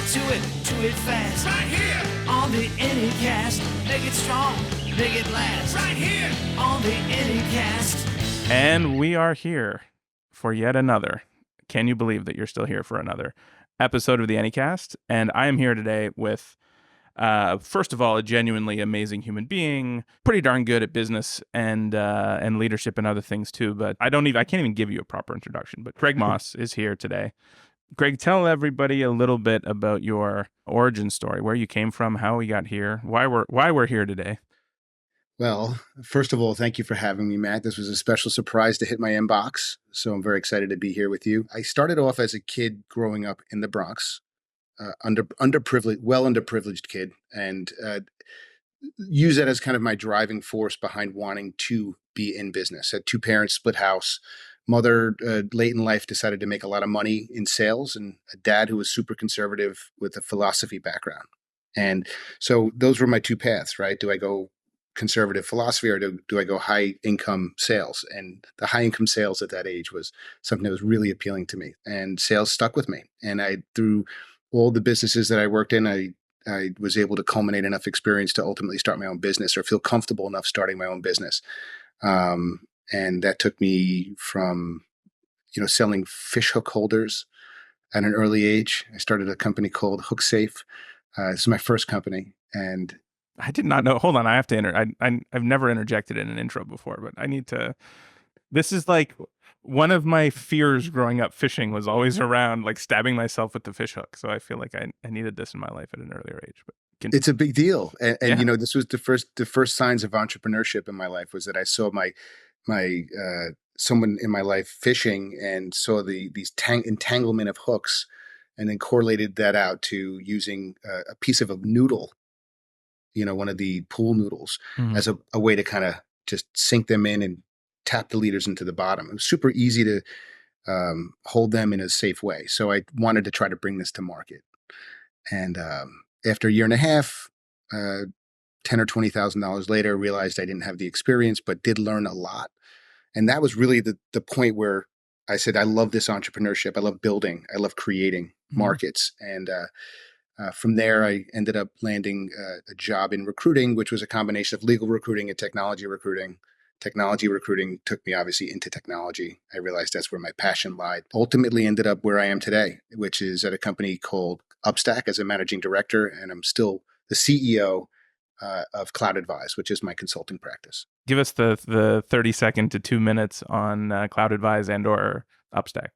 Get to it fast. Right here on the Anycast. Make it strong, make it last. Right here on the Anycast. And we are here for yet another. Can you believe that you're still here for another episode of the Anycast? And I am here today with, first of all, a genuinely amazing human being, pretty darn good at business and leadership and other things too. But I can't even give you a proper introduction. But Greg Moss is here today. Greg, tell everybody a little bit about your origin story, where you came from, how we got here, why we're here today. Well, first of all, thank you for having me, Matt. This was a special surprise to hit my inbox, so I'm very excited to be here with you. I started off as a kid growing up in the Bronx, underprivileged kid, and use that as kind of my driving force behind wanting to be in business. Had two parents, split house. Mother, late in life, decided to make a lot of money in sales, and a dad who was super conservative with a philosophy background. And so those were my two paths, right? Do I go conservative philosophy or do I go high income sales? And the high income sales at that age was something that was really appealing to me, and sales stuck with me. And through all the businesses that I worked in, I was able to culminate enough experience to ultimately start my own business, or feel comfortable enough starting my own business. And that took me from, selling fish hook holders at an early age. I started a company called HookSafe. This is my first company, and I did not know. Hold on, I have to I've never interjected in an intro before, but I need to. This is like one of my fears growing up fishing was always around like stabbing myself with the fish hook. So I feel like I needed this in my life at an earlier age. But it's a big deal, and yeah. This was the first signs of entrepreneurship in my life, was that I saw my someone in my life fishing and saw these entanglement of hooks, and then correlated that out to using a piece of a noodle, one of the pool noodles, as a way to kind of just sink them in and tap the leaders into the bottom. It was super easy to hold them in a safe way. So I wanted to try to bring this to market. And after a year and a half, $10,000 or $20,000 later, realized I didn't have the experience, but did learn a lot. And that was really the point where I said, I love this entrepreneurship. I love building. I love creating markets. And from there, I ended up landing a job in recruiting, which was a combination of legal recruiting and technology recruiting. Technology recruiting took me obviously into technology. I realized that's where my passion lied. Ultimately ended up where I am today, which is at a company called Upstack as a managing director. And I'm still the CEO of CloudAdvise, which is my consulting practice. Give us the 30-second to 2 minutes on CloudAdvise and or Upstack.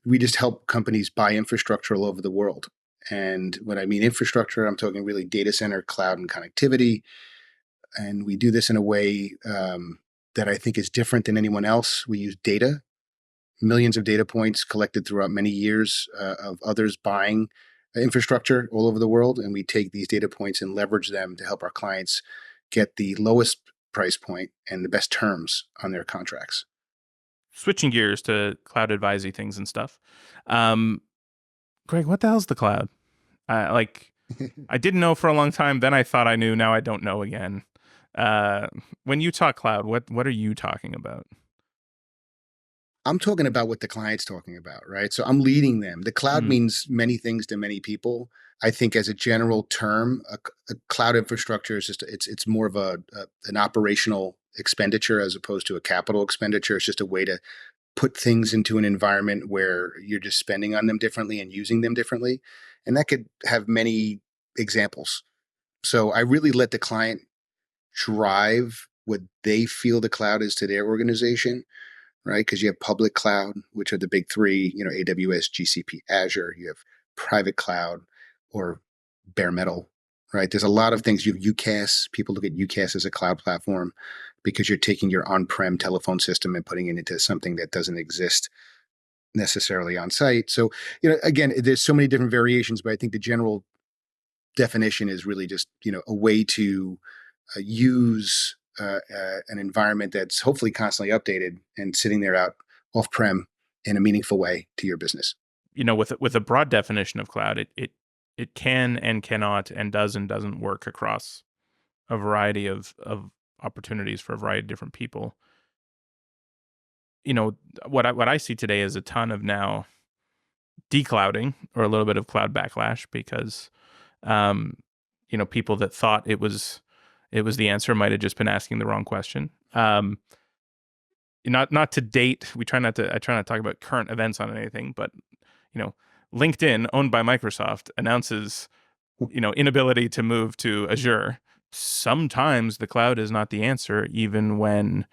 We just help companies buy infrastructure all over the world. And when I mean infrastructure, I'm talking really data center, cloud, and connectivity. And we do this in a way that I think is different than anyone else. We use data, millions of data points collected throughout many years of others buying infrastructure all over the world. And we take these data points and leverage them to help our clients get the lowest price point and the best terms on their contracts. Switching gears to CloudAdvise things and stuff. Greg, what the hell's the cloud? I didn't know for a long time. Then I thought I knew. Now I don't know again. When you talk cloud, what are you talking about? I'm talking about what the client's talking about, right? So I'm leading them. The cloud means many things to many people. I think as a general term, a cloud infrastructure is just, it's more of an operational expenditure as opposed to a capital expenditure. It's just a way to put things into an environment where you're just spending on them differently and using them differently. And that could have many examples. So I really let the client drive what they feel the cloud is to their organization, right? Because you have public cloud, which are the big three, AWS, GCP, Azure. You have private cloud or bare metal, right? There's a lot of things. You have UCaaS. People look at UCaaS as a cloud platform because you're taking your on-prem telephone system and putting it into something that doesn't exist necessarily on site. So, again, there's so many different variations, but I think the general definition is really just, a way to use an environment that's hopefully constantly updated and sitting there out off-prem in a meaningful way to your business. With a broad definition of cloud, it can and cannot and does and doesn't work across a variety of opportunities for a variety of different people. What I see today is a ton of now declouding or a little bit of cloud backlash because, people that thought it was the answer might have just been asking the wrong question. Not to date. I try not to talk about current events on anything, but LinkedIn, owned by Microsoft, announces inability to move to Azure. Sometimes the cloud is not the answer, even when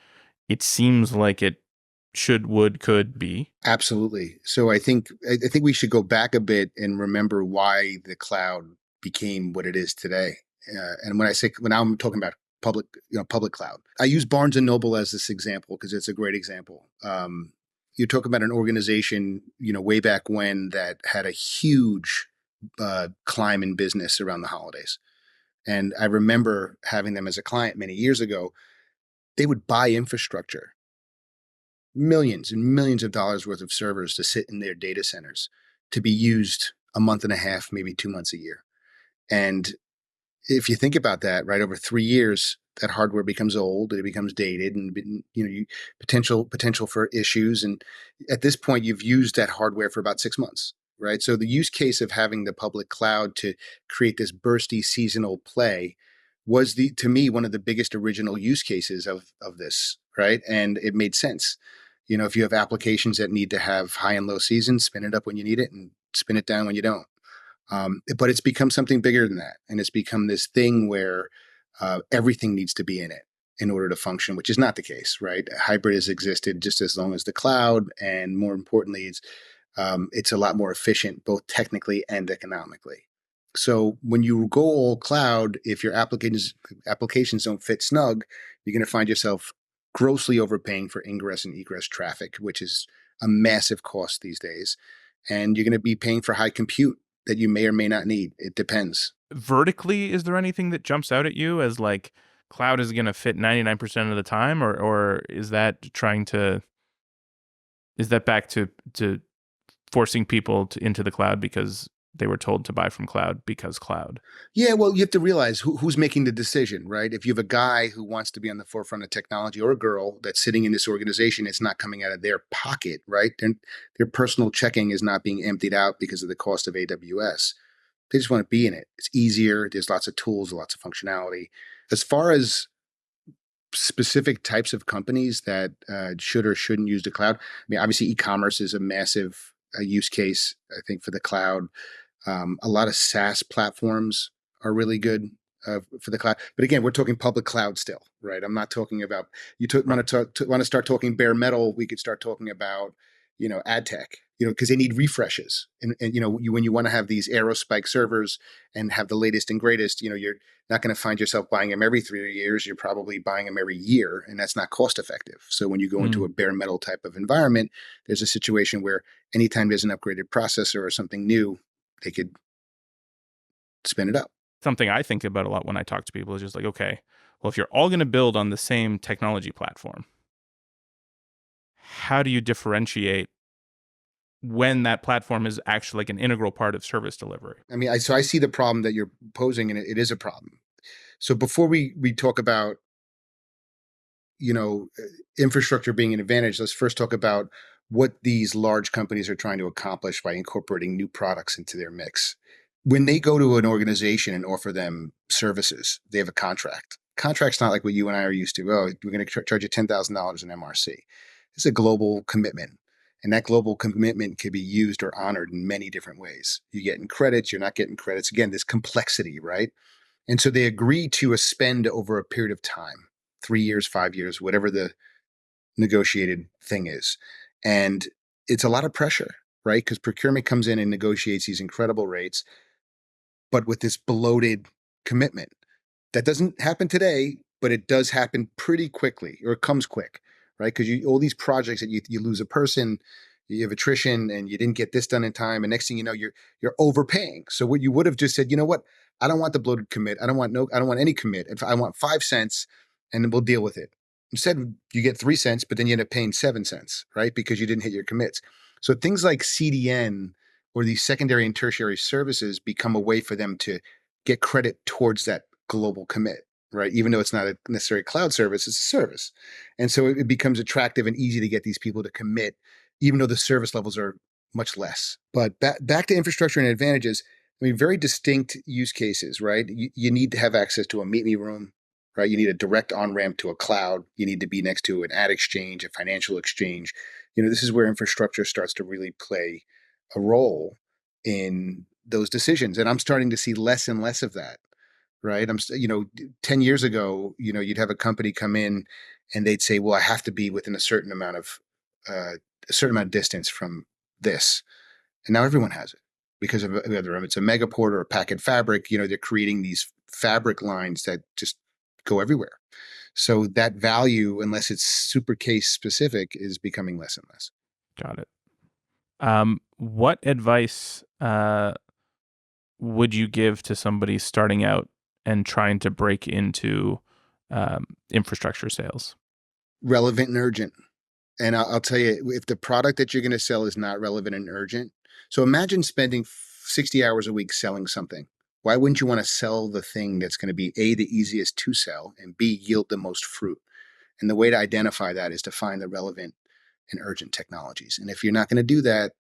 it seems like it could be. Absolutely. So I think we should go back a bit and remember why the cloud became what it is today. And when I'm talking about public cloud, I use Barnes and Noble as this example because it's a great example. You talk about an organization, way back when that had a huge climb in business around the holidays. And I remember having them as a client many years ago. They would buy infrastructure, millions and millions of dollars worth of servers to sit in their data centers to be used a month and a half, maybe 2 months a year. And if you think about that, right, over 3 years, that hardware becomes old, it becomes dated, and potential for issues. And at this point, you've used that hardware for about 6 months, right? So the use case of having the public cloud to create this bursty seasonal play was to me one of the biggest original use cases of this, right? And it made sense. If you have applications that need to have high and low seasons, spin it up when you need it and spin it down when you don't. But it's become something bigger than that. And it's become this thing where everything needs to be in it in order to function, which is not the case, right? Hybrid has existed just as long as the cloud. And more importantly, it's a lot more efficient, both technically and economically. So when you go all cloud, if your applications don't fit snug, you're going to find yourself grossly overpaying for ingress and egress traffic, which is a massive cost these days. And you're going to be paying for high compute that you may or may not need. It depends. Vertically, is there anything that jumps out at you as like cloud is going to fit 99% of the time, or is that back to forcing people into the cloud because they were told to buy from cloud because cloud? Yeah, well, you have to realize who's making the decision, right? If you have a guy who wants to be on the forefront of technology or a girl that's sitting in this organization, it's not coming out of their pocket, right? Their personal checking is not being emptied out because of the cost of AWS. They just want to be in it. It's easier. There's lots of tools, lots of functionality. As far as specific types of companies that should or shouldn't use the cloud, I mean, obviously e-commerce is a massive use case, I think, for the cloud. A lot of SaaS platforms are really good for the cloud. But again, we're talking public cloud still, right? I'm not talking about, want to start talking bare metal, we could start talking about, ad tech, because they need refreshes. And when you want to have these Aerospike servers and have the latest and greatest, you're not going to find yourself buying them every 3 years. You're probably buying them every year, and that's not cost effective. So when you go into a bare metal type of environment, there's a situation where anytime there's an upgraded processor or something new, they could spin it up. Something I think about a lot when I talk to people is just like, okay, well, if you're all going to build on the same technology platform, how do you differentiate when that platform is actually like an integral part of service delivery? I mean, I see the problem that you're posing, and it is a problem. So before we talk about, infrastructure being an advantage, let's first talk about what these large companies are trying to accomplish by incorporating new products into their mix. When they go to an organization and offer them services, they have a contract. Contract's not like what you and I are used to. Oh, we're going to charge you $10,000 in MRC. It's a global commitment. And that global commitment can be used or honored in many different ways. You're getting credits, you're not getting credits. Again, this complexity, right? And so they agree to a spend over a period of time, 3 years, 5 years, whatever the negotiated thing is. And it's a lot of pressure, right? Because procurement comes in and negotiates these incredible rates, but with this bloated commitment. That doesn't happen today, but it does happen pretty quickly, or it comes quick, right? Because all these projects that you lose a person, you have attrition, and you didn't get this done in time, and next thing you know, you're overpaying. So what you would have just said, you know what? I don't want the bloated commit. I don't want any commit. If I want 5 cents, and then we'll deal with it. Instead, you get 3 cents, but then you end up paying 7 cents, right? Because you didn't hit your commits. So things like CDN or these secondary and tertiary services become a way for them to get credit towards that global commit, right? Even though it's not a necessary cloud service, it's a service. And so it becomes attractive and easy to get these people to commit, even though the service levels are much less. But back to infrastructure and advantages. I mean, very distinct use cases, right? You need to have access to a meet me room, right? You need a direct on-ramp to a cloud. You need to be next to an ad exchange, a financial exchange. This is where infrastructure starts to really play a role in those decisions. And I'm starting to see less and less of that, right? 10 years ago, you'd have a company come in and they'd say, well, I have to be within a certain amount of distance from this. And now everyone has it. Because of whether it's a Megaport or a Packet Fabric, they're creating these fabric lines that just go everywhere. So that value, unless it's super case specific, is becoming less and less. Got it. What advice would you give to somebody starting out and trying to break into infrastructure sales? Relevant and urgent. And I'll tell you, if the product that you're going to sell is not relevant and urgent, so imagine spending 60 hours a week selling something. Why wouldn't you want to sell the thing that's going to be A, the easiest to sell, and B, yield the most fruit? And the way to identify that is to find the relevant and urgent technologies. And if you're not going to do that,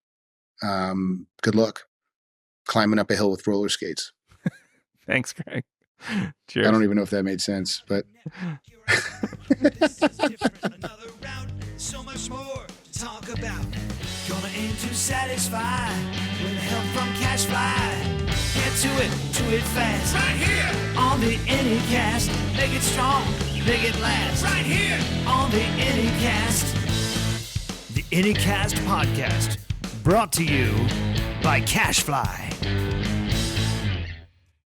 good luck climbing up a hill with roller skates. Thanks, Greg. Cheers. I don't even know if that made sense, but This is different, another round, so much more to talk about. Gonna aim to satisfy with help from CacheFly. Get to it fast. Right here on the Anycast. Make it strong, make it last. Right here on the Anycast. The Anycast podcast, brought to you by CacheFly.